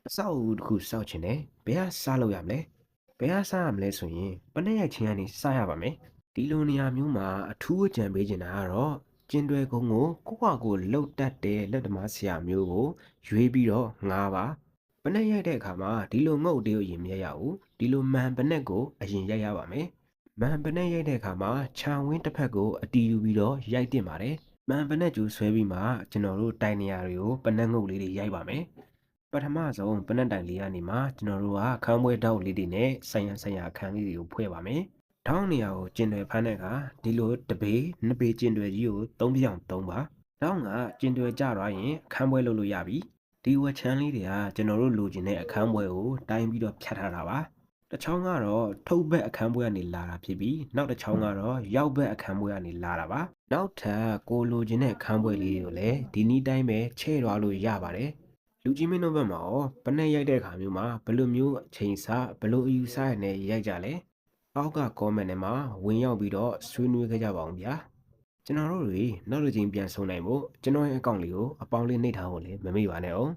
အဆောက်အဦတစ်ခုစောက်ချင်တယ်ဘယ်ကစလုပ်ရမလဲဘယ်ကစရမလဲဆိုရင်ပနက်ရိုက်ချင်းကနေစရပါမယ်ဒီလိုနေရာမျိုးမှာအထူးအကြံပေးချင်တာကတော့ကျင်တွယ်ကုန်းကိုကိုလှုပ်တတ်တဲ့လက်သမားဆရာမျိုးကိုရွေးပြီးတော့ငားပါပနက်ရိုက်တဲ့အခါမှာဒီလိုငုတ်တေးကိုရင်မရိုက်ရဘူးဒီလိုမှန်ပနက်ကိုအရင်ရိုက်ရပါမယ်မှန်ပနက်ရိုက်တဲ့အခါမှာခြံဝင်းတစ်ဖက်ကိုအတီးယူပြီးတော့ရိုက်တင်ပါတယ်မှန်ပနက်ကျူဆွဲပြီးမှကျွန်တော်တို့တိုင်နေရာတွေကိုပနက်ငုတ်လေးတွေရိုက်ပါမယ်ပထမဆုံးပနက်တိုင်လေးကနေမှကျွန်တော်တို့ကခန်းပွဲတောက်လေးတွေနဲ့ဆိုင်ရာအခန်းလေးတွေကိုဖွဲ့ပါမယ်။ထောင်းနေရာကိုကျင်တွယ်ဖမ်းတဲ့အခါဒီလိုတပေနှစ်ပေကျင်တွယ်ကြီးကိုသုံးပြောင်သုံးပါ။တောင်းကကျင်တွယ်ကြသွားရင်အခန်းပွဲလုပ်လို့ရပြီ။ဒီဝက်ချမ်းလေးတွေကကျွန်တော်တို့လိုချင်တဲ့အခန်းပွဲကိုတိုင်းပြီးတော့ဖြတ်ထားတာပါ။တစ်ချောင်းကတော့ထုတ်ဘက်အခန်းပွဲကနေလာတာဖြစ်ပြီးနောက်တစ်ချောင်းကတော့ရောက်ဘက်အခန်းပွဲကနေလာတာပါ။နောက်ထပ်ကိုလိုချင်တဲ့အခန်းပွဲလေးတွေကိုလည်းဒီနည်းတိုင်းပဲချဲ့သွားလို့ရပါတယ်။လူကြီးမင်းတို့ဘက်မှာရောပနက်ရိုက်တဲ့အခါမျိုးမှာဘယ်လိုမျိုးအချိန်စဘယ်လိုအယူဆရနဲ့ရိုက်ကြလဲအောက်က comment ထဲမှာဝင်ရောက်ပြီးတော့ဆွေးနွေးခဲ့ကြပါအောင်ဗျာကျွန်တော်တို့တွေနောက်တစ်ချိန်ပြန်ဆုံနိုင်ဖို့ကျွန်တော်ရဲ့အကောင့်လေးကိုအပေါင်းလေးနှိပ်ထားဖို့လည်းမမေ့ပါနဲ့အောင်